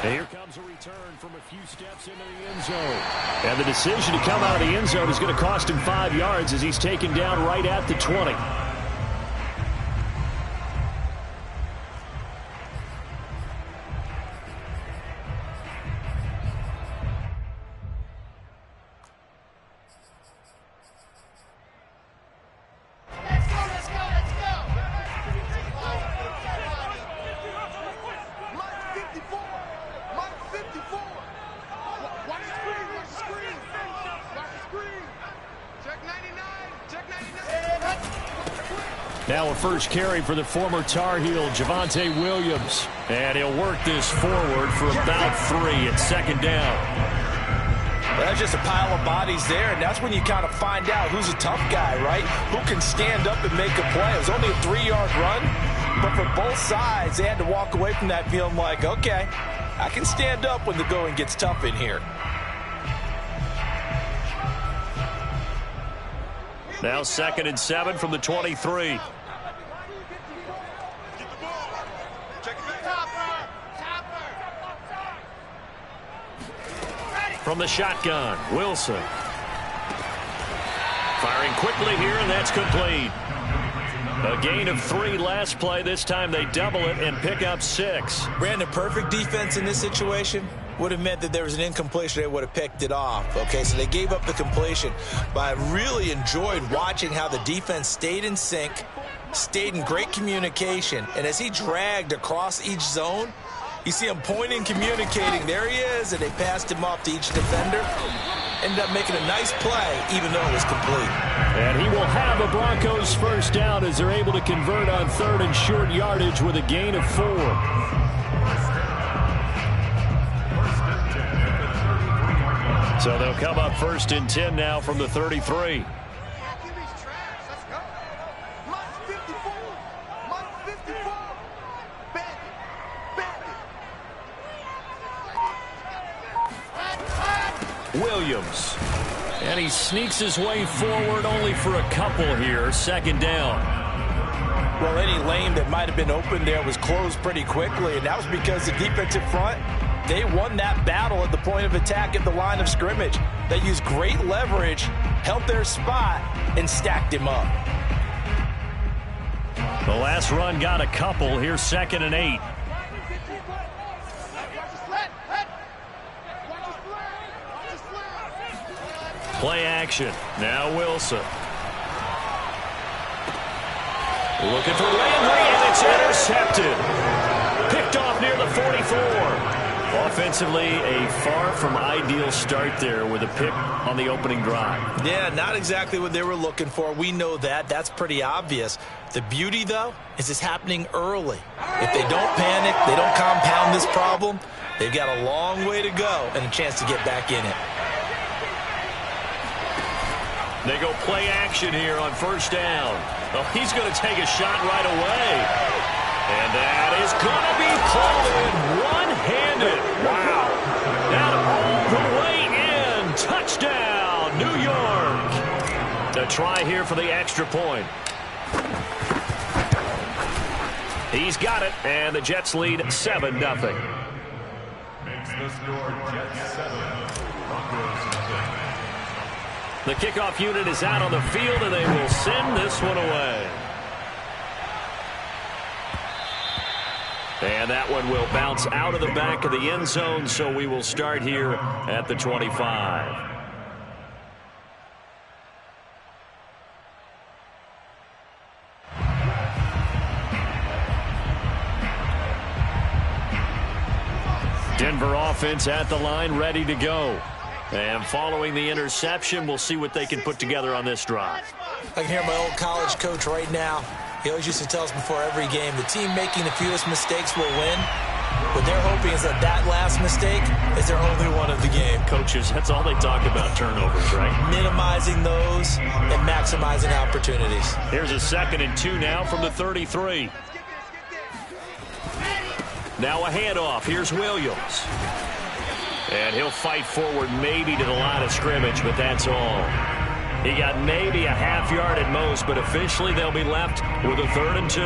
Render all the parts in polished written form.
And here comes a return from a few steps into the end zone. And the decision to come out of the end zone is going to cost him 5 yards as he's taken down right at the 20. Now a first carry for the former Tar Heel, Javonte Williams. And he'll work this forward for about 3 at second down. Well, that's just a pile of bodies there, and that's when you kind of find out who's a tough guy, right? Who can stand up and make a play. It was only a 3-yard run, but for both sides, they had to walk away from that feeling like, okay, I can stand up when the going gets tough in here. Now 2nd and 7 from the 23. From the shotgun, Wilson. Firing quickly here, and that's complete. A gain of 3 last play. This time they double it and pick up 6. Brandon, perfect defense in this situation would have meant that there was an incompletion. They would have picked it off. Okay, so they gave up the completion. But I really enjoyed watching how the defense stayed in sync, stayed in great communication, and as he dragged across each zone, you see him pointing, communicating. There he is, and they passed him off to each defender. Ended up making a nice play, even though it was complete. And he will have a Broncos first down as they're able to convert on 3rd and short yardage with a gain of 4. So they'll come up 1st and 10 now from the 33. Williams. And he sneaks his way forward only for a couple here. 2nd down. Well, any lane that might have been open there was closed pretty quickly, and that was because the defensive front, they won that battle at the point of attack at the line of scrimmage. They used great leverage, held their spot, and stacked him up. The last run got a couple. Here's 2nd and 8. Play action. Now Wilson. Looking for Landry, and it's intercepted. Picked off near the 44. Offensively, a far from ideal start there with a pick on the opening drive. Yeah, not exactly what they were looking for. We know that. That's pretty obvious. The beauty, though, is it's happening early. If they don't panic, they don't compound this problem, they've got a long way to go and a chance to get back in it. They go play action here on 1st down. Oh, he's going to take a shot right away. And that is going to be pulled in one-handed. Wow. That all the way in. Touchdown, New York. A try here for the extra point. He's got it, and the Jets lead 7-0. Makes the score Jets 7, Broncos 10. The kickoff unit is out on the field, and they will send this one away. And that one will bounce out of the back of the end zone, so we will start here at the 25. Denver offense at the line, ready to go. And following the interception, we'll see what they can put together on this drive. I can hear my old college coach right now. He always used to tell us before every game, the team making the fewest mistakes will win. What they're hoping is that that last mistake is their only one of the game. Coaches, that's all they talk about, turnovers, right? Minimizing those and maximizing opportunities. Here's a 2nd and 2 now from the 33. Now a handoff. Here's Williams. And he'll fight forward maybe to the line of scrimmage, but that's all. He got maybe a half yard at most, but officially they'll be left with a 3rd and 2.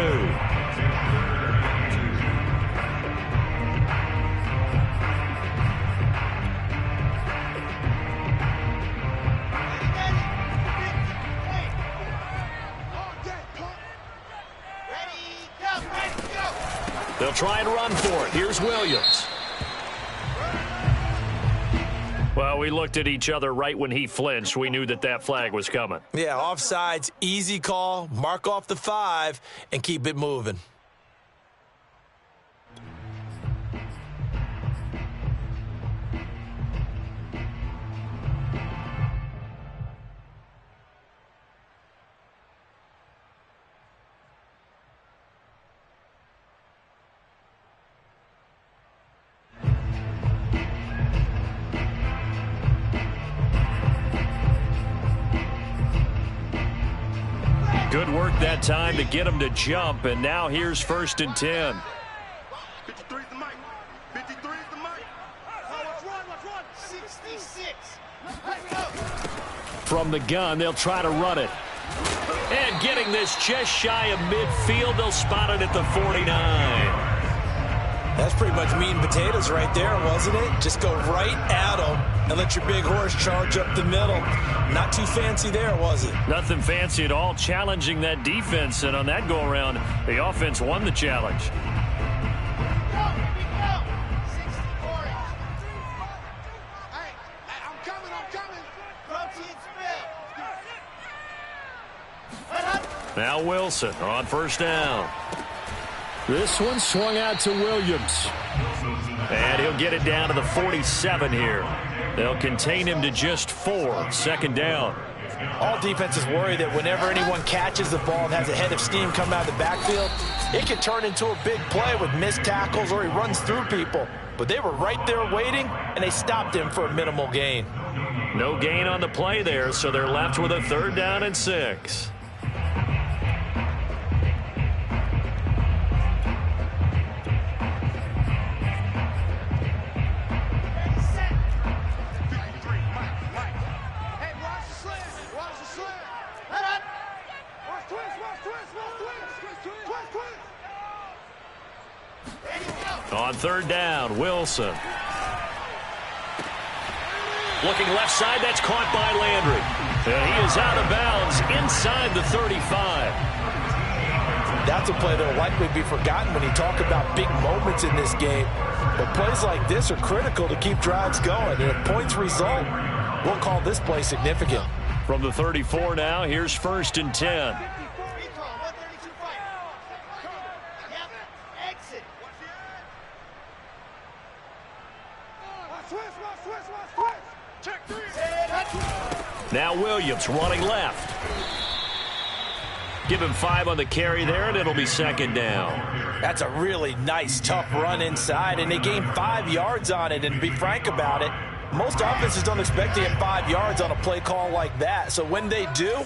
They'll try and run for it. Here's Williams. Well, we looked at each other right when he flinched. We knew that that flag was coming. Yeah, offsides, easy call. Mark off the 5 and keep it moving. Good work that time to get him to jump, and now here's 1st and 10. 53 is the mic. 53 is the mic. Let's run. 66. Let's go. From the gun, they'll try to run it. And getting this just shy of midfield, they'll spot it at the 49. That's pretty much meat and potatoes right there, wasn't it? Just go right at them and let your big horse charge up the middle. Not too fancy there, was it? Nothing fancy at all, challenging that defense, and on that go-around, the offense won the challenge. I'm coming. Protein spill. Now Wilson on 1st down. This one swung out to Williams. And he'll get it down to the 47 here. They'll contain him to just 4. 2nd down. All defenses worry that whenever anyone catches the ball and has a head of steam come out of the backfield, it can turn into a big play with missed tackles or he runs through people. But they were right there waiting, and they stopped him for a minimal gain. No gain on the play there, so they're left with a 3rd down and 6. On 3rd down, Wilson. Looking left side, that's caught by Landry. And he is out of bounds inside the 35. That's a play that will likely be forgotten when you talk about big moments in this game. But plays like this are critical to keep drives going. And if points result, we'll call this play significant. From the 34 now, here's 1st and 10. Now Williams running left. Give him 5 on the carry there, and it'll be 2nd down. That's a really nice, tough run inside, and they gained 5 yards on it. And to be frank about it, most offenses don't expect to get 5 yards on a play call like that. So when they do,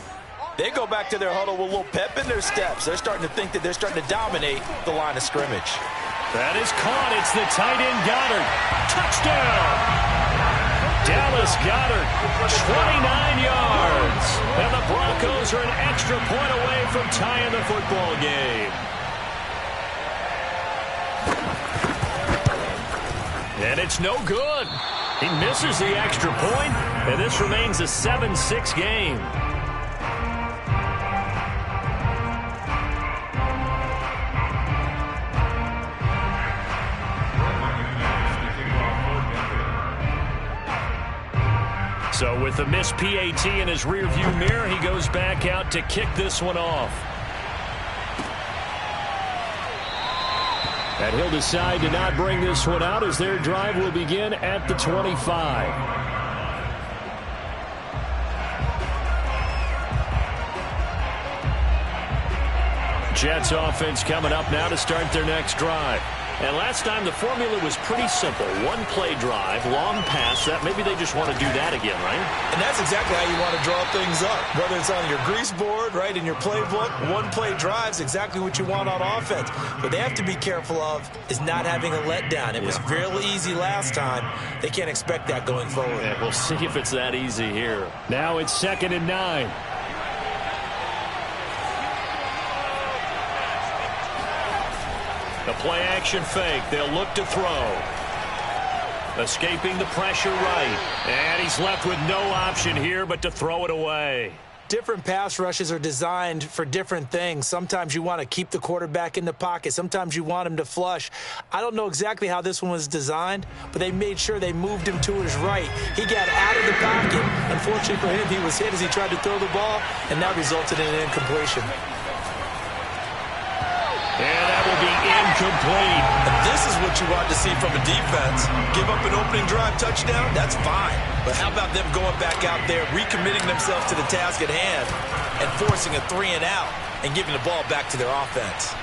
they go back to their huddle with a little pep in their steps. They're starting to think that they're starting to dominate the line of scrimmage. That is caught. It's the tight end Goddard. Touchdown! Dallas Goedert, 29 yards. And the Broncos are an extra point away from tying the football game. And it's no good. He misses the extra point, and this remains a 7-6 game. So with the missed PAT in his rearview mirror, he goes back out to kick this one off. And he'll decide to not bring this one out as their drive will begin at the 25. Jets offense coming up now to start their next drive. And last time the formula was pretty simple. One play drive, long pass. That maybe they just want to do that again, right? And that's exactly how you want to draw things up. Whether it's on your grease board, right, in your playbook, one play drive's exactly what you want on offense. What they have to be careful of is not having a letdown. It was fairly easy last time. They can't expect that going forward. Yeah, we'll see if it's that easy here. Now it's 2nd and 9. The play action fake. They'll look to throw. Escaping the pressure right. And he's left with no option here but to throw it away. Different pass rushes are designed for different things. Sometimes you want to keep the quarterback in the pocket. Sometimes you want him to flush. I don't know exactly how this one was designed, but they made sure they moved him to his right. He got out of the pocket. Unfortunately for him, he was hit as he tried to throw the ball, and that resulted in an incompletion. And that will be incomplete. This is what you want to see from a defense. Give up an opening drive touchdown, that's fine. But how about them going back out there, recommitting themselves to the task at hand, and forcing a 3-and-out and giving the ball back to their offense.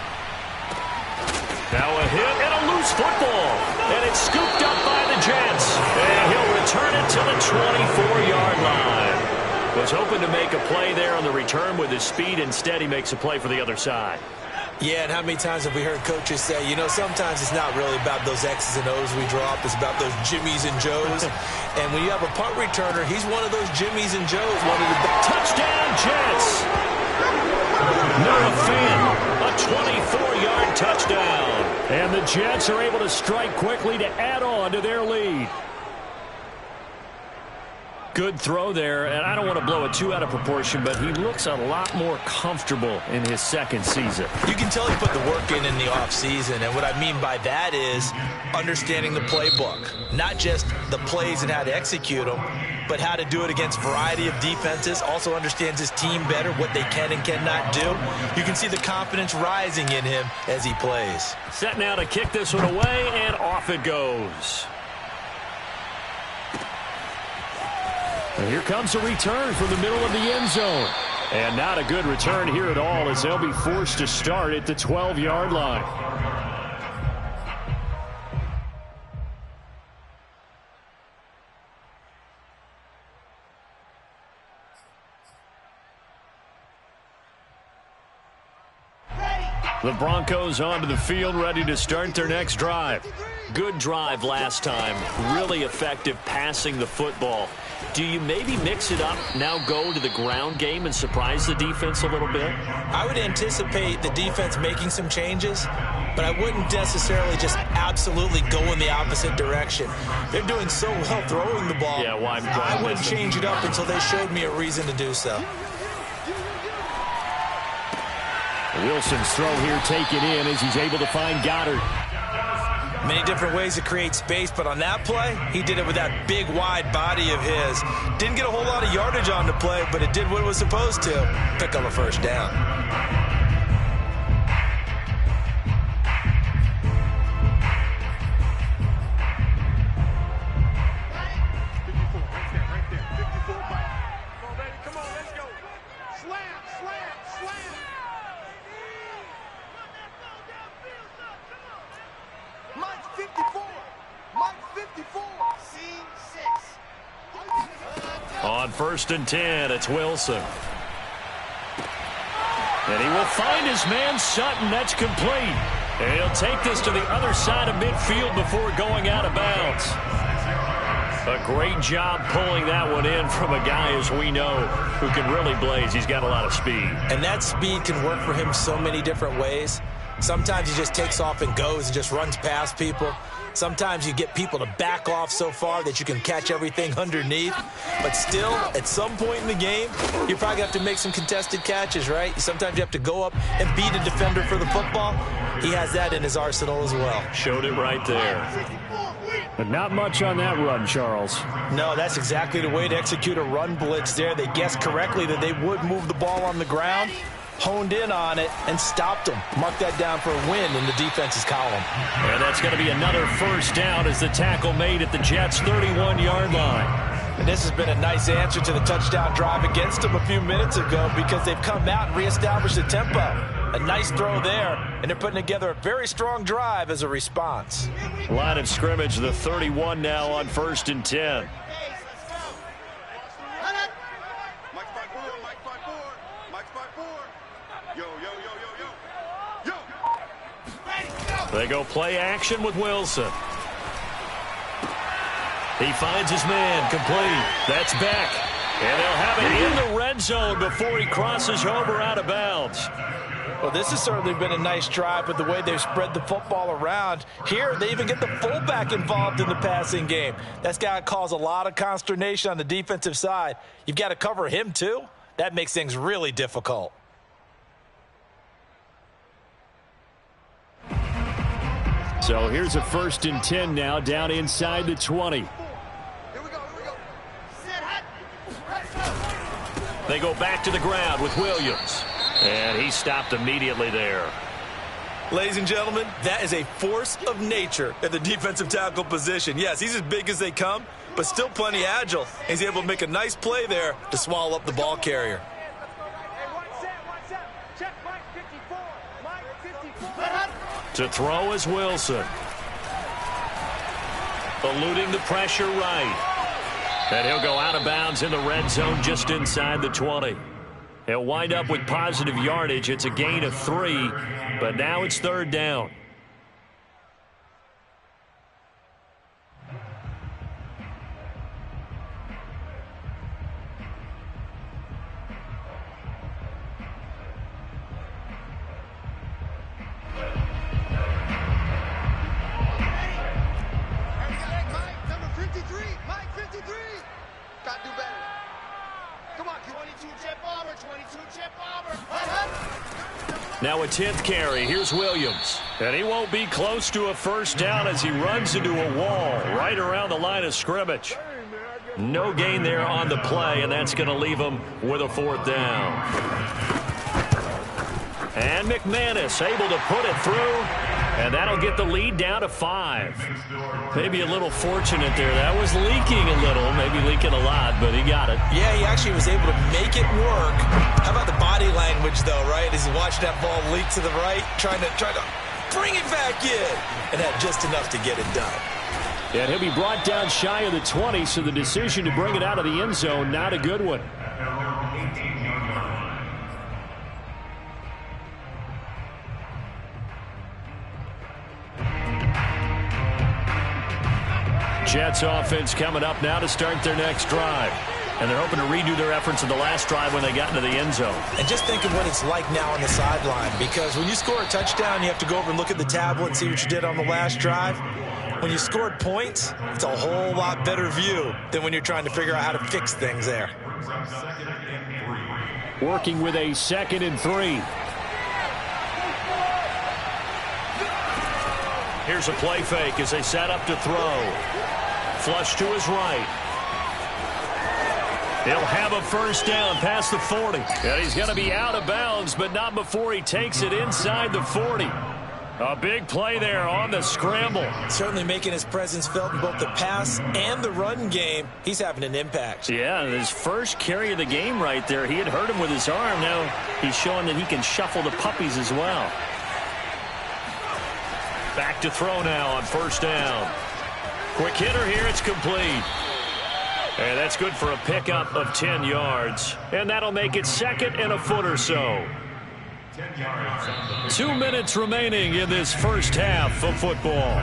Now a hit and a loose football. And it's scooped up by the Jets. And he'll return it to the 24-yard line. Was hoping to make a play there on the return with his speed. Instead, he makes a play for the other side. Yeah, and how many times have we heard coaches say, you know, sometimes it's not really about those X's and O's we drop. It's about those Jimmies and Joes. And when you have a punt returner, he's one of those Jimmies and Joes. Touchdown, Jets! Noah Fant, a 24-yard touchdown. And the Jets are able to strike quickly to add on to their lead. Good throw there, and I don't want to blow it too out of proportion, but he looks a lot more comfortable in his second season. You can tell he put the work in the offseason, and what I mean by that is understanding the playbook. Not just the plays and how to execute them, but how to do it against a variety of defenses. Also understands his team better, what they can and cannot do. You can see the confidence rising in him as he plays. Set now to kick this one away, and off it goes. And here comes a return from the middle of the end zone. And not a good return here at all, as they'll be forced to start at the 12-yard line. The Broncos onto the field, ready to start their next drive. Good drive last time. Really effective passing the football. Do you maybe mix it up, now go to the ground game and surprise the defense a little bit? I would anticipate the defense making some changes, but I wouldn't necessarily just absolutely go in the opposite direction. They're doing so well throwing the ball. Yeah, why? I wouldn't change it up until they showed me a reason to do so. Wilson's throw here taken in as he's able to find Goddard. Many different ways to create space, but on that play, he did it with that big, wide body of his. Didn't get a whole lot of yardage on the play, but it did what it was supposed to. Pick up a first down. On 1st and 10, it's Wilson. And he will find his man Sutton. That's complete. And he'll take this to the other side of midfield before going out of bounds. A great job pulling that one in from a guy, as we know, who can really blaze. He's got a lot of speed. And that speed can work for him so many different ways. Sometimes he just takes off and goes and just runs past people. Sometimes you get people to back off so far that you can catch everything underneath. But still, at some point in the game, you probably have to make some contested catches, right? Sometimes you have to go up and beat a defender for the football. He has that in his arsenal as well. Showed it right there. But not much on that run, Charles. No, that's exactly the way to execute a run blitz there. They guessed correctly that they would move the ball on the ground, honed in on it, and stopped them. Mark that down for a win in the defense's column. And that's going to be another first down as the tackle made at the Jets' 31-yard line. And this has been a nice answer to the touchdown drive against them a few minutes ago, because they've come out and reestablished the tempo. A nice throw there, and they're putting together a very strong drive as a response. Line of scrimmage, the 31 now on 1st and 10. They go play action with Wilson. He finds his man, complete. That's Beck. And they'll have it in the red zone before he crosses over out of bounds. Well, this has certainly been a nice drive with the way they've spread the football around. Here, they even get the fullback involved in the passing game. That's got to cause a lot of consternation on the defensive side. You've got to cover him, too. That makes things really difficult. So here's a 1st and 10 now, down inside the 20. Here we go. They go back to the ground with Williams. And he stopped immediately there. Ladies and gentlemen, that is a force of nature at the defensive tackle position. Yes, he's as big as they come, but still plenty agile. He's able to make a nice play there to swallow up the ball carrier. To throw is Wilson. Eluding the pressure right. And he'll go out of bounds in the red zone just inside the 20. He'll wind up with positive yardage. It's a gain of 3, but now it's 3rd down. Now a 10th carry. Here's Williams. And he won't be close to a 1st down as he runs into a wall right around the line of scrimmage. No gain there on the play, and that's going to leave him with a 4th down. And McManus able to put it through, and that'll get the lead down to 5. Maybe a little fortunate there. That was leaking a little, maybe leaking a lot, but he got it. Yeah, he actually was able to make it work. How about the body language, though, right? As he watched that ball leak to the right, trying to bring it back in, and had just enough to get it done. And he'll be brought down shy of the 20, so the decision to bring it out of the end zone, not a good one. Jets offense coming up now to start their next drive. And they're hoping to redo their efforts in the last drive when they got into the end zone. And just think of what it's like now on the sideline, because when you score a touchdown, you have to go over and look at the tablet and see what you did on the last drive. When you scored points, it's a whole lot better view than when you're trying to figure out how to fix things there. Working with a 2nd and 3. Here's a play fake as they set up to throw. Flush to his right. He'll have a 1st down past the 40. And he's going to be out of bounds, but not before he takes it inside the 40. A big play there on the scramble. Certainly making his presence felt in both the pass and the run game. He's having an impact. Yeah, his first carry of the game right there. He had hurt him with his arm. Now he's showing that he can shuffle the puppies as well. Back to throw now on 1st down. Quick hitter here. It's complete. And that's good for a pickup of 10 yards. And that'll make it 2nd and a foot or so. 2 minutes remaining in this first half of football.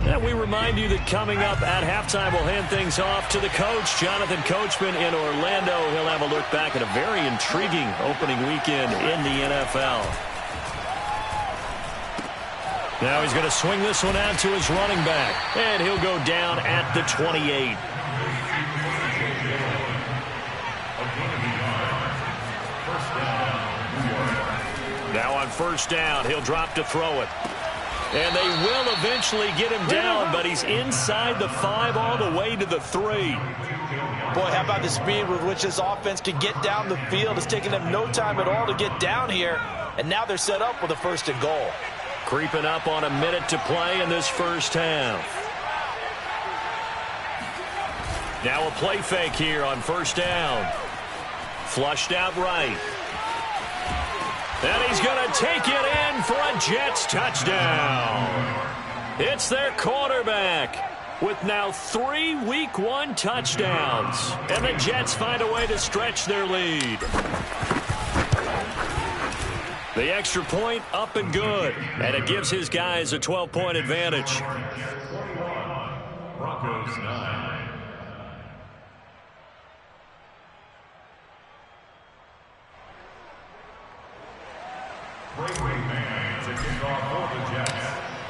And we remind you that coming up at halftime, we'll hand things off to the coach, Jonathan Coachman in Orlando. He'll have a look back at a very intriguing opening weekend in the NFL. Now he's going to swing this one out to his running back, and he'll go down at the 28. Now on 1st down, he'll drop to throw it. And they will eventually get him down, but he's inside the 5 all the way to the 3. Boy, how about the speed with which this offense can get down the field? It's taken them no time at all to get down here, and now they're set up with a 1st and goal. Creeping up on a minute to play in this first half. Now a play fake here on 1st down. Flushed out right. And he's going to take it in for a Jets touchdown. It's their quarterback with now 3 Week 1 touchdowns. And the Jets find a way to stretch their lead. The extra point up and good. And it gives his guys a 12-point advantage. Broncos 9.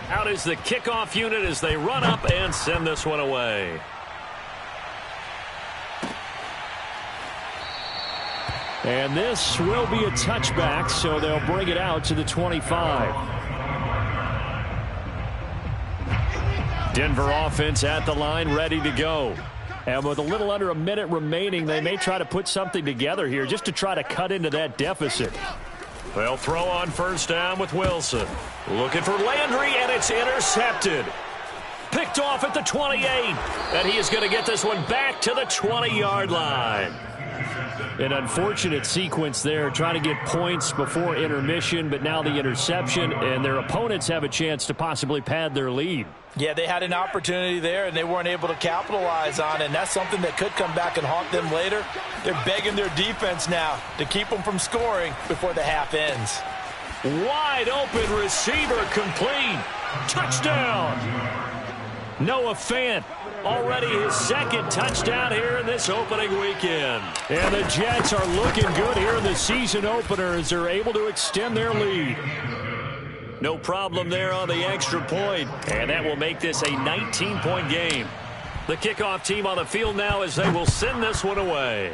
Out is the kickoff unit as they run up and send this one away. And this will be a touchback, so they'll bring it out to the 25. Denver offense at the line, ready to go. And with a little under a minute remaining, they may try to put something together here just to try to cut into that deficit. They'll throw on first down with Wilson. Looking for Landry, and it's intercepted. Picked off at the 28. And he is going to get this one back to the 20-yard line. An unfortunate sequence there, trying to get points before intermission, but now the interception, and their opponents have a chance to possibly pad their lead. Yeah, they had an opportunity there, and they weren't able to capitalize on it, and that's something that could come back and haunt them later. They're begging their defense now to keep them from scoring before the half ends. Wide open receiver complete. Touchdown. Noah Fant, already his second touchdown here in this opening weekend. And the Jets are looking good here in the season opener as they're able to extend their lead. No problem there on the extra point, and that will make this a 19-point game. The kickoff team on the field now as they will send this one away.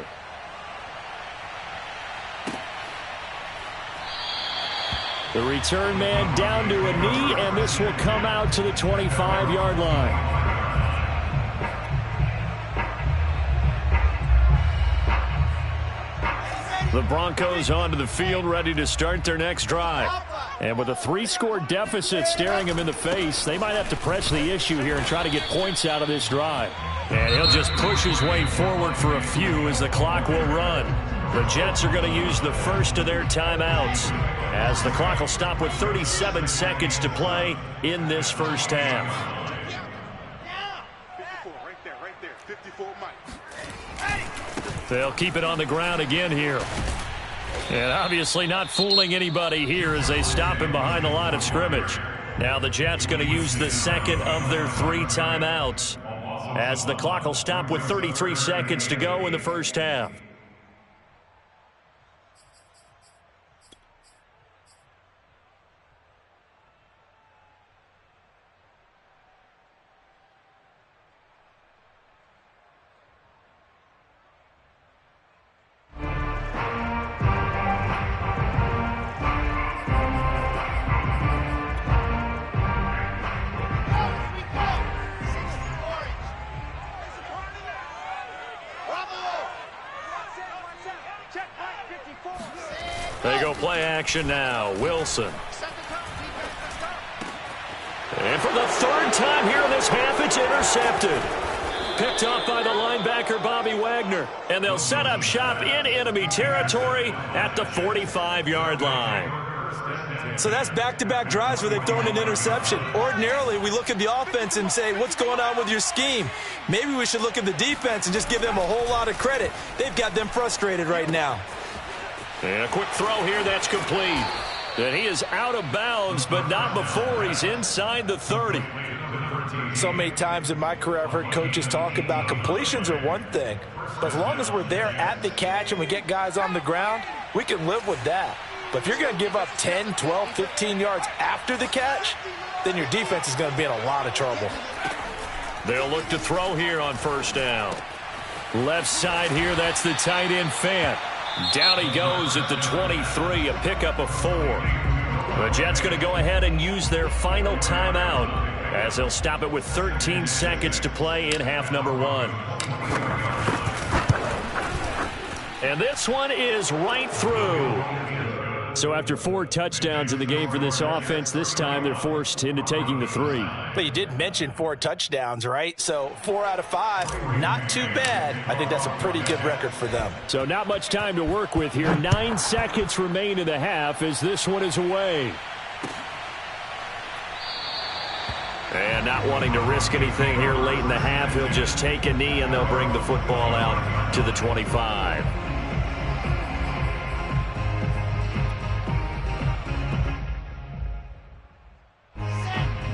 The return man down to a knee, and this will come out to the 25-yard line. The Broncos onto the field, ready to start their next drive. And with a 3-score deficit staring them in the face, they might have to press the issue here and try to get points out of this drive. And he'll just push his way forward for a few as the clock will run. The Jets are going to use the first of their timeouts as the clock will stop with 37 seconds to play in this first half. 54, right there, 54 Mike. They'll keep it on the ground again here. And obviously not fooling anybody here as they stop him behind the line of scrimmage. Now the Jets going to use the second of their 3 timeouts as the clock will stop with 33 seconds to go in the first half. They go play action now. Wilson. And for the third time here in this half, it's intercepted. Picked up by the linebacker, Bobby Wagner. And they'll set up shop in enemy territory at the 45-yard line. So that's back-to-back drives where they've thrown an interception. Ordinarily, we look at the offense and say, what's going on with your scheme? Maybe we should look at the defense and just give them a whole lot of credit. They've got them frustrated right now. And a quick throw here that's complete. And he is out of bounds, but not before he's inside the 30. So many times in my career, I've heard coaches talk about completions are one thing. But as long as we're there at the catch and we get guys on the ground, we can live with that. But if you're going to give up 10, 12, 15 yards after the catch, then your defense is going to be in a lot of trouble. They'll look to throw here on first down. Left side here, that's the tight end Fant. Down he goes at the 23, a pickup of 4. The Jets going to go ahead and use their final timeout as they'll stop it with 13 seconds to play in half number 1. And this one is right through. So after 4 touchdowns in the game for this offense, this time they're forced into taking the 3. But you did mention 4 touchdowns, right? So 4 out of 5, not too bad. I think that's a pretty good record for them. So not much time to work with here. 9 seconds remain in the half as this one is away. And not wanting to risk anything here late in the half, he'll just take a knee and they'll bring the football out to the 25.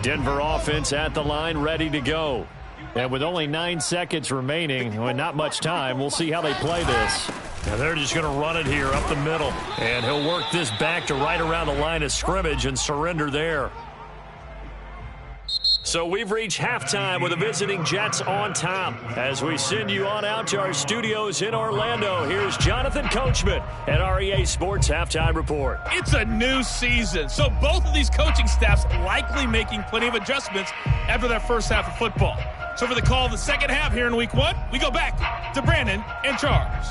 Denver offense at the line, ready to go. And with only 9 seconds remaining, and not much time, we'll see how they play this. And they're just going to run it here up the middle. And he'll work this back to right around the line of scrimmage and surrender there. So we've reached halftime with the visiting Jets on top. As we send you on out to our studios in Orlando, here's Jonathan Coachman at REA Sports Halftime Report. It's a new season, so both of these coaching staffs likely making plenty of adjustments after their first half of football. So for the call of the second half here in Week 1, we go back to Brandon and Charles.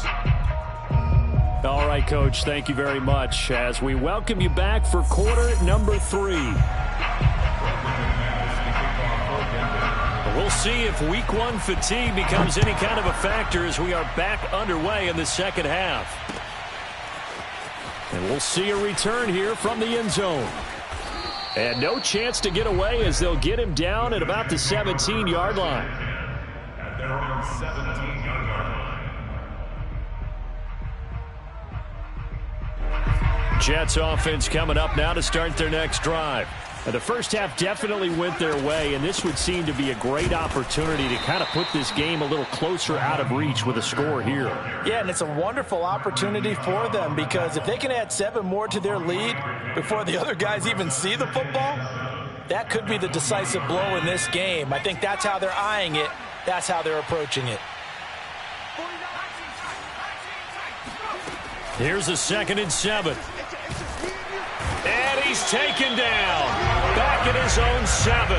All right, Coach, thank you very much as we welcome you back for quarter number 3. We'll see if Week 1 fatigue becomes any kind of a factor as we are back underway in the second half. And we'll see a return here from the end zone. And no chance to get away as they'll get him down at about the 17-yard line. At their own 17-yard line. Jets offense coming up now to start their next drive. The first half definitely went their way, and this would seem to be a great opportunity to kind of put this game a little closer out of reach with a score here. Yeah, and it's a wonderful opportunity for them because if they can add 7 more to their lead before the other guys even see the football, that could be the decisive blow in this game. I think that's how they're eyeing it. That's how they're approaching it. Here's a 2nd and 7. And he's taken down. Back at his own 7.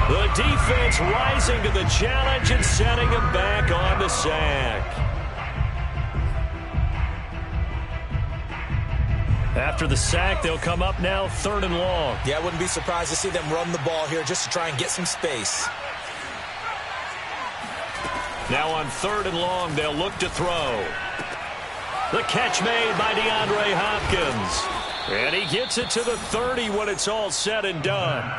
The defense rising to the challenge and setting him back on the sack. After the sack, they'll come up now 3rd and long. Yeah, I wouldn't be surprised to see them run the ball here just to try and get some space. Now on 3rd and long, they'll look to throw. The catch made by DeAndre Hopkins. And he gets it to the 30 when it's all said and done.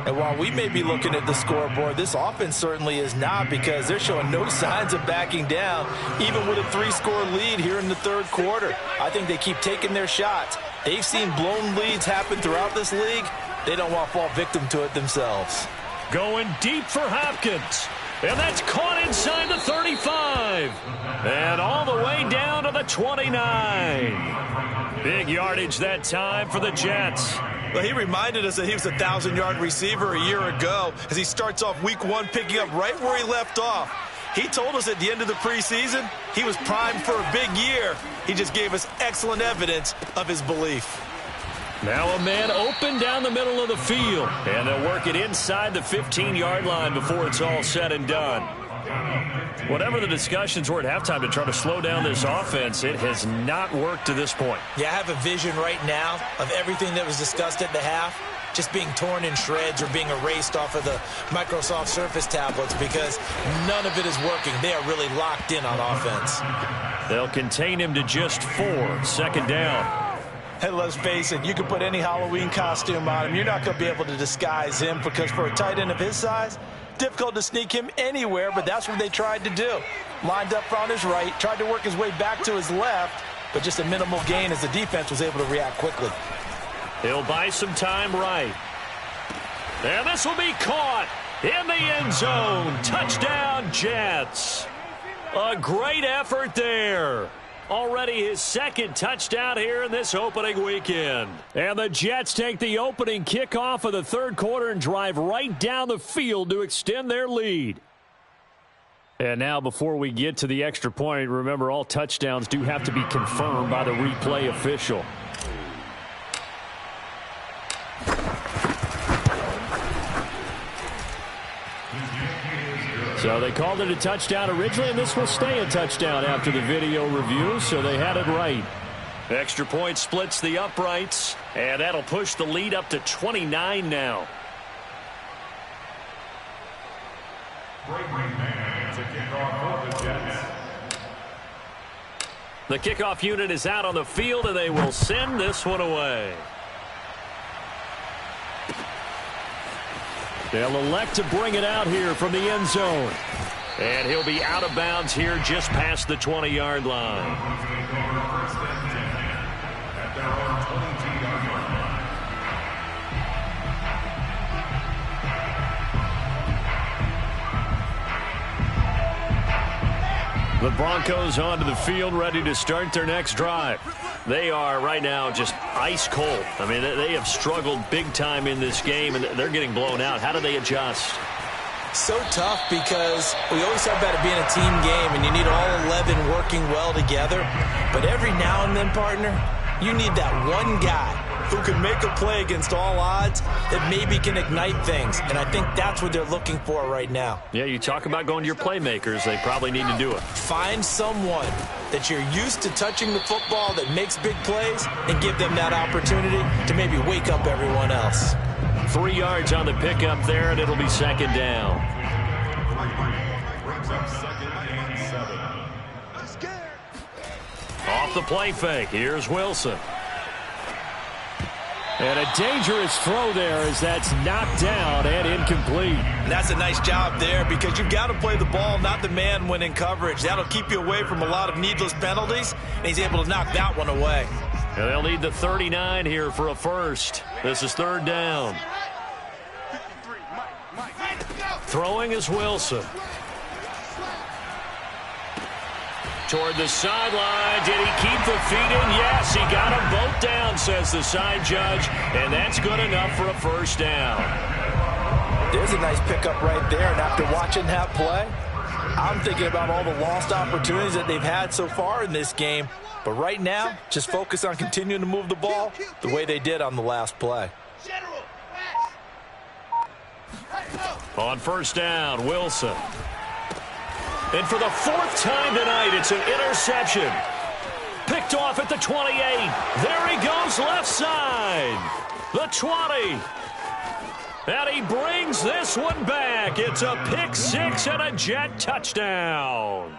And while we may be looking at the scoreboard, this offense certainly is not because they're showing no signs of backing down, even with a 3-score lead here in the 3rd quarter. I think they keep taking their shots. They've seen blown leads happen throughout this league. They don't want to fall victim to it themselves. Going deep for Hopkins. And that's caught inside the 35. And all the way down to the 29. Big yardage that time for the Jets. Well, he reminded us that he was a 1,000-yard receiver a year ago as he starts off Week 1 picking up right where he left off. He told us at the end of the preseason he was primed for a big year. He just gave us excellent evidence of his belief. Now a man open down the middle of the field. And they'll work it inside the 15-yard line before it's all said and done. Whatever the discussions were at halftime to try to slow down this offense, it has not worked to this point. Yeah, I have a vision right now of everything that was discussed at the half just being torn in shreds or being erased off of the Microsoft Surface tablets because none of it is working. They are really locked in on offense. They'll contain him to just 4. 2nd down. Hey, let's face it, you can put any Halloween costume on him. You're not going to be able to disguise him because for a tight end of his size, difficult to sneak him anywhere, but that's what they tried to do. Lined up on his right, tried to work his way back to his left, but just a minimal gain as the defense was able to react quickly. He'll buy some time right. And this will be caught in the end zone. Touchdown, Jets. A great effort there. Already his 2nd touchdown here in this opening weekend. And the Jets take the opening kickoff of the 3rd quarter and drive right down the field to extend their lead. And now before we get to the extra point, remember all touchdowns do have to be confirmed by the replay official. So they called it a touchdown originally, and this will stay a touchdown after the video review, so they had it right. Extra point splits the uprights, and that'll push the lead up to 29 now. The kickoff unit is out on the field, and they will send this one away. They'll elect to bring it out here from the end zone. And he'll be out of bounds here just past the 20-yard line. The Broncos onto the field ready to start their next drive. They are right now just ice cold. I mean, they have struggled big time in this game, and they're getting blown out. How do they adjust? So tough because we always talk about it being a team game, and you need all 11 working well together. But every now and then, partner, you need that one guy who can make a play against all odds that maybe can ignite things. And I think that's what they're looking for right now. Yeah, you talk about going to your playmakers. They probably need to do it. Find someone that you're used to touching the football that makes big plays and give them that opportunity to maybe wake up everyone else. 3 yards on the pickup there, and it'll be second down. Brings up second and 7. Off the play fake, here's Wilson. And a dangerous throw there as that's knocked down and incomplete. And that's a nice job there because you've got to play the ball, not the man when in coverage. That'll keep you away from a lot of needless penalties, and he's able to knock that one away. And they'll need the 39 here for a first. This is third down. Throwing is Wilson. Toward the sideline. Did he keep the feet in? Yes, he got them both down, says the side judge. And that's good enough for a first down. There's a nice pickup right there. And after watching that play, I'm thinking about all the lost opportunities that they've had so far in this game. But right now, just focus on continuing to move the ball the way they did on the last play. On first down, Wilson. And for the 4th time tonight, it's an interception. Picked off at the 28. There he goes, left side. The 20. And he brings this one back. It's a pick 6 and a Jet touchdown.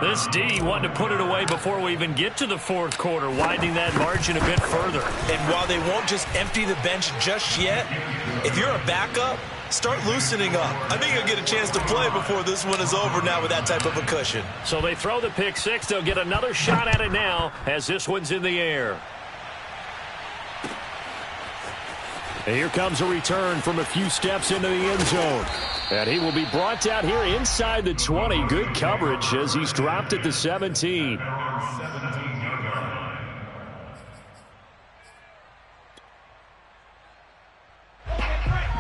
This D wanted to put it away before we even get to the 4th quarter, widening that margin a bit further. And while they won't just empty the bench just yet, if you're a backup, start loosening up. I think you'll get a chance to play before this one is over now with that type of a cushion. So they throw the pick 6. They'll get another shot at it now as this one's in the air. And here comes a return from a few steps into the end zone. And he will be brought down here inside the 20. Good coverage as he's dropped at the 17.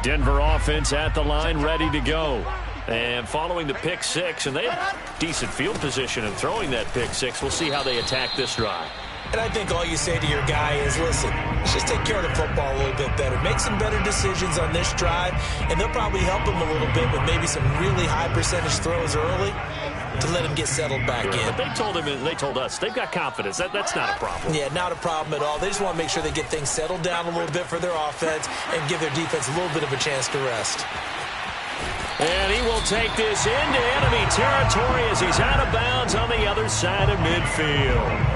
Denver offense at the line, ready to go. And following the pick 6, and they have decent field position in throwing that pick 6. We'll see how they attack this drive. And I think all you say to your guy is, listen, let's just take care of the football a little bit better. Make some better decisions on this drive, and they'll probably help him a little bit with maybe some really high percentage throws early to let him get settled back in. But they told him and they told us they've got confidence. That's not a problem. Yeah, not a problem at all. They just want to make sure they get things settled down a little bit for their offense and give their defense a little bit of a chance to rest. And he will take this into enemy territory as he's out of bounds on the other side of midfield.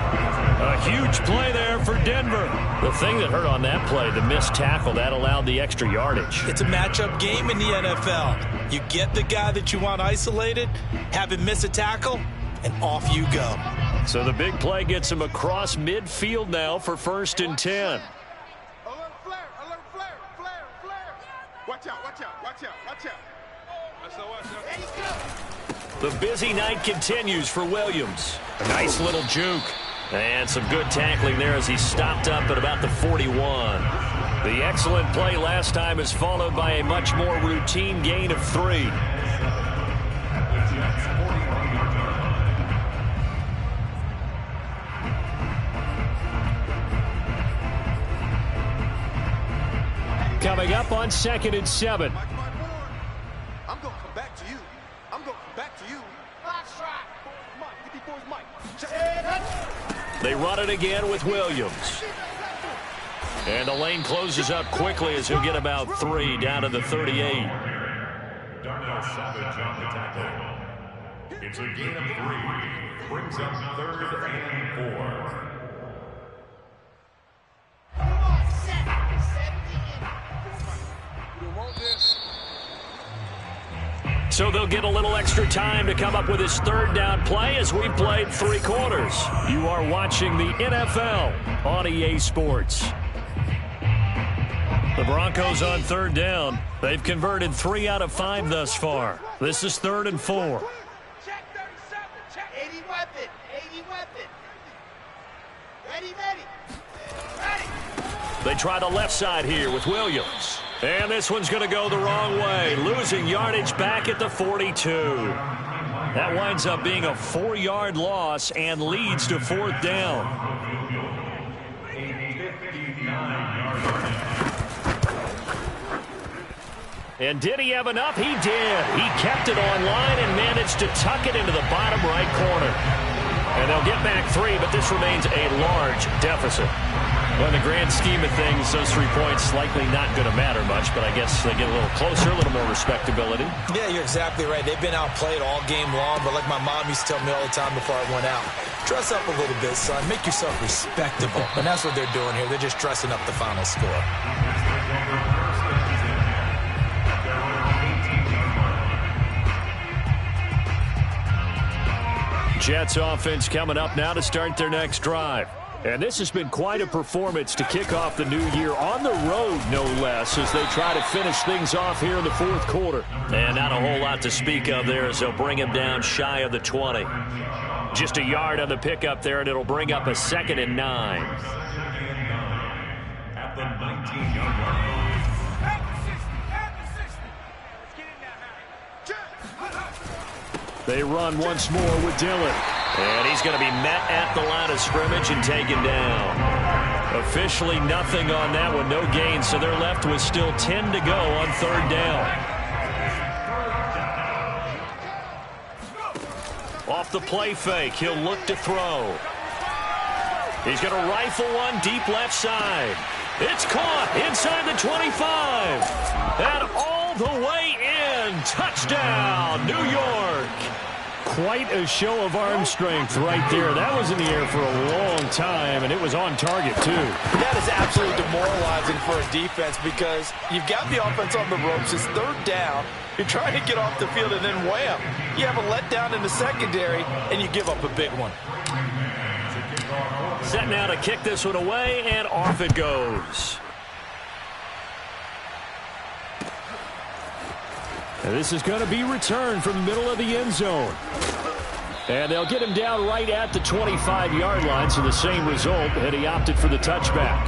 A huge play there for Denver. The thing that hurt on that play, the missed tackle, that allowed the extra yardage. It's a matchup game in the NFL. You get the guy that you want isolated, have him miss a tackle, and off you go. So the big play gets him across midfield now for 1st and 10. Alert flare, flare, flare. Watch out, watch out, watch out, watch out. The busy night continues for Williams. A nice little juke. And some good tackling there as he stopped up at about the 41. The excellent play last time is followed by a much more routine gain of 3. Coming up on 2nd and 7. I'm going to come back to you. I'm going to come back to you. They run it again with Williams. And the lane closes up quickly as he'll get about 3 down to the 38. Darnell Savage on the tackle. It's a gain of 3. Brings up 3rd and 4. So they'll get a little extra time to come up with his 3rd down play as we played 3 quarters. You are watching the NFL on EA Sports. The Broncos on 3rd down. They've converted 3 out of 5 thus far. This is 3rd and 4. Check 37, check 80 weapon, 80 weapon. They try the left side here with Williams. And this one's going to go the wrong way, losing yardage back at the 42. That winds up being a 4-yard loss and leads to 4th down. And did he have enough? He did. He kept it on line and managed to tuck it into the bottom right corner. And they'll get back 3, but this remains a large deficit. Well, in the grand scheme of things, those 3 points likely not going to matter much, but I guess they get a little closer, a little more respectability. Yeah, you're exactly right. They've been outplayed all game long, but like my mom used to tell me all the time before I went out, dress up a little bit, son. Make yourself respectable. And that's what they're doing here. They're just dressing up the final score. Jets offense coming up now to start their next drive. And this has been quite a performance to kick off the new year on the road, no less, as they try to finish things off here in the 4th quarter. And not a whole lot to speak of there as they'll bring him down shy of the 20. Just a yard on the pickup there, and it'll bring up a 2nd and 9. At the 19-yard line. They run once more with Dillon. And he's going to be met at the line of scrimmage and taken down. Officially nothing on that one, no gain, so they're left with still 10 to go on 3rd down. Off the play fake, he'll look to throw. He's going to rifle one deep left side. It's caught inside the 25. And all the way in. Touchdown, New York. Quite a show of arm strength right there. That was in the air for a long time, and it was on target, too. That is absolutely demoralizing for a defense because you've got the offense on the ropes. It's 3rd down. You're trying to get off the field, and then wham, you have a letdown in the secondary, and you give up a big one. Set now to kick this one away, and off it goes. And this is going to be returned from the middle of the end zone. And they'll get him down right at the 25-yard line, so the same result, and he opted for the touchback.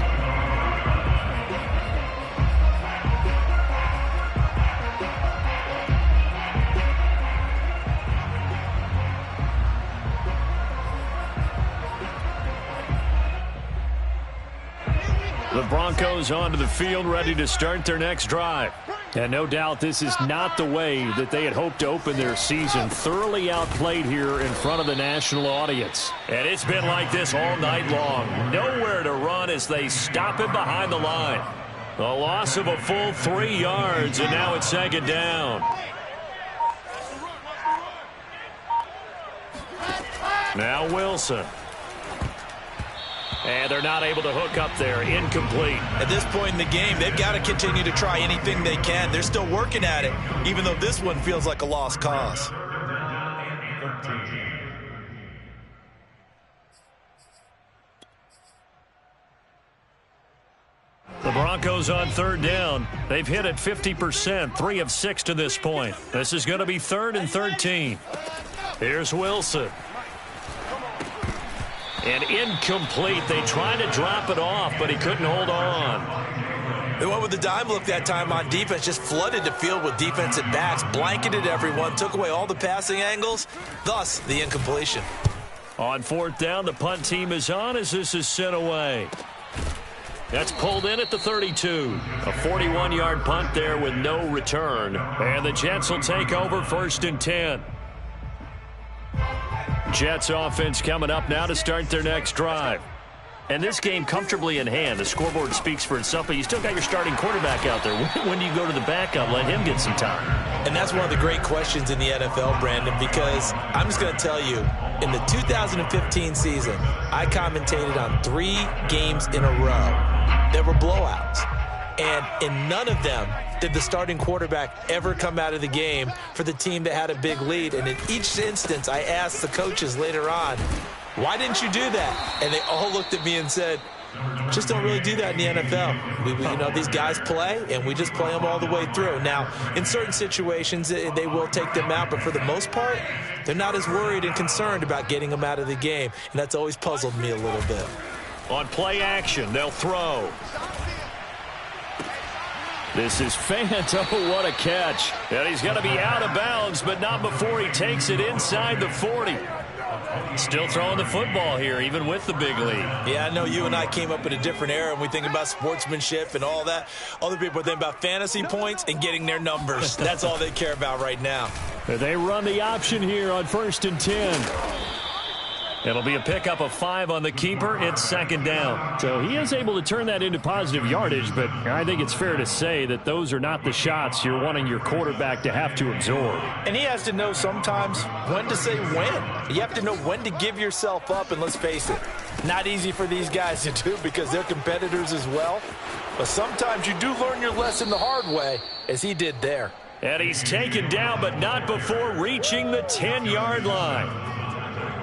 The Broncos onto the field, ready to start their next drive. And no doubt this is not the way that they had hoped to open their season. Thoroughly outplayed here in front of the national audience. And it's been like this all night long. Nowhere to run as they stop him behind the line. A loss of a full 3 yards, and now it's 2nd down. Now Wilson. And they're not able to hook up there. Incomplete. At this point in the game, they've got to continue to try anything they can. They're still working at it, even though this one feels like a lost cause. The Broncos on 3rd down. They've hit it 50%, 3 of 6 to this point. This is going to be 3rd and 13. Here's Wilson. And incomplete. They tried to drop it off, but he couldn't hold on. They went with the dime look that time on defense, just flooded the field with defensive backs, blanketed everyone, took away all the passing angles, thus the incompletion. On 4th down, the punt team is on as this is sent away. That's pulled in at the 32. A 41-yard punt there with no return. And the Jets will take over 1st and 10. Jets offense coming up now to start their next drive. And this game comfortably in hand. The scoreboard speaks for itself, but you still got your starting quarterback out there. When do you go to the backup? Let him get some time. And that's one of the great questions in the NFL, Brandon, because I'm just going to tell you, in the 2015 season, I commentated on 3 games in a row. There were blowouts. And in none of them did the starting quarterback ever come out of the game for the team that had a big lead. And in each instance, I asked the coaches later on, why didn't you do that? And they all looked at me and said, just don't really do that in the NFL. These guys play, and we just play them all the way through. Now, in certain situations, they will take them out, but for the most part, they're not as worried and concerned about getting them out of the game. And that's always puzzled me a little bit. On play action, they'll throw. This is Fant. Oh, what a catch. And he's going to be out of bounds, but not before he takes it inside the 40. Still throwing the football here, even with the big lead. Yeah, I know you and I came up in a different era, and we think about sportsmanship and all that. Other people think about fantasy points and getting their numbers. That's all they care about right now. They run the option here on 1st and 10. It'll be a pickup of 5 on the keeper. It's 2nd down. So he is able to turn that into positive yardage, but I think it's fair to say that those are not the shots you're wanting your quarterback to have to absorb. And he has to know sometimes when to say when. You have to know when to give yourself up, and let's face it, not easy for these guys to do because they're competitors as well. But sometimes you do learn your lesson the hard way, as he did there. And he's taken down, but not before reaching the 10-yard line.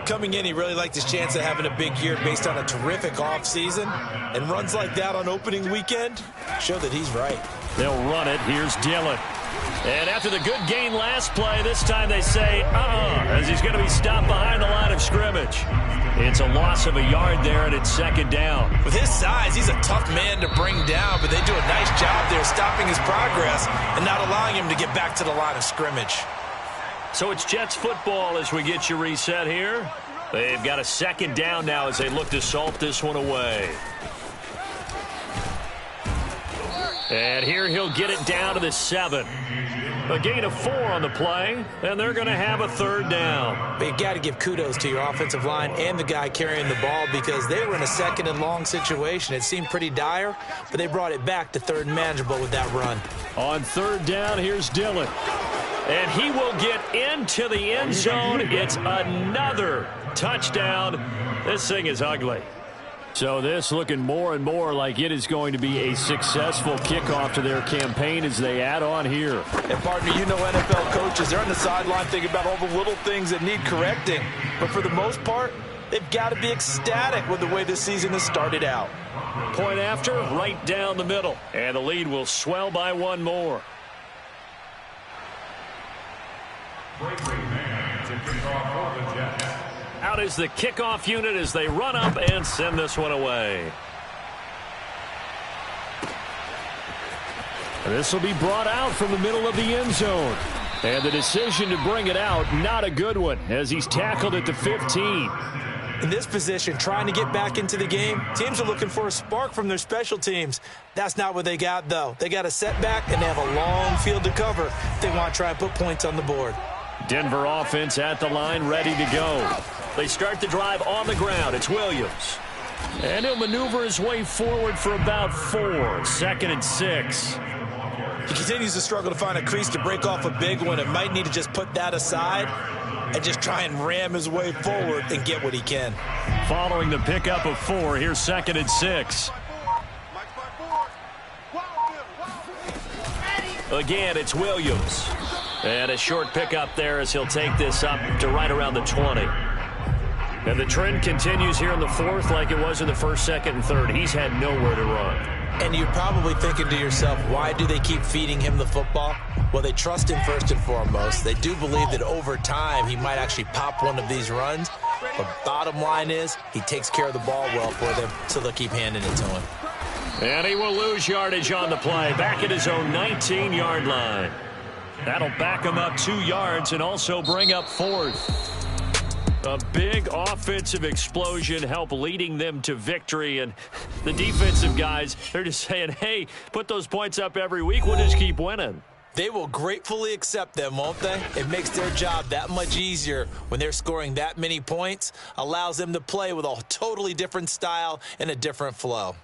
Coming in, he really liked his chance of having a big year based on a terrific offseason. And runs like that on opening weekend show that he's right. They'll run it. Here's Dillon. And after the good gain last play, this time they say, as he's going to be stopped behind the line of scrimmage. It's a loss of a yard there, and it's 2nd down. With his size, he's a tough man to bring down, but they do a nice job there stopping his progress and not allowing him to get back to the line of scrimmage. So it's Jets football as we get you reset here. They've got a 2nd down now as they look to salt this one away. And here he'll get it down to the 7. A gain of 4 on the play, and they're going to have a 3rd down. But you got to give kudos to your offensive line and the guy carrying the ball because they were in a 2nd and long situation. It seemed pretty dire, but they brought it back to 3rd and manageable with that run. On 3rd down, here's Dillon. And he will get into the end zone. It's another touchdown. This thing is ugly. So this looking more and more like it is going to be a successful kickoff to their campaign as they add on here. And, partner, you know NFL coaches, they're on the sideline thinking about all the little things that need correcting. But for the most part, they've got to be ecstatic with the way this season has started out. Point after, right down the middle. And the lead will swell by 1 more. Out is the kickoff unit as they run up and send this one away. This will be brought out from the middle of the end zone. And the decision to bring it out, not a good one, as he's tackled at the 15. In this position, trying to get back into the game, teams are looking for a spark from their special teams. That's not what they got, though. They got a setback, and they have a long field to cover if they want to try and put points on the board. Denver offense at the line, ready to go. They start the drive on the ground. It's Williams. And he'll maneuver his way forward for about 4. 2nd and 6. He continues to struggle to find a crease to break off a big one and might need to just put that aside and just try and ram his way forward and get what he can. Following the pickup of 4, here's 2nd and 6. Again, it's Williams. And a short pickup there as he'll take this up to right around the 20. And the trend continues here in the 4th like it was in the 1st, 2nd, and 3rd. He's had nowhere to run. And you're probably thinking to yourself, why do they keep feeding him the football? Well, they trust him first and foremost. They do believe that over time he might actually pop one of these runs. But bottom line is he takes care of the ball well for them, so they'll keep handing it to him. And he will lose yardage on the play, back at his own 19-yard line. That'll back him up 2 yards and also bring up 4th. A big offensive explosion help leading them to victory. And the defensive guys, they're just saying, hey, put those points up every week. We'll just keep winning. They will gratefully accept them, won't they? It makes their job that much easier when they're scoring that many points. Allows them to play with a totally different style and a different flow.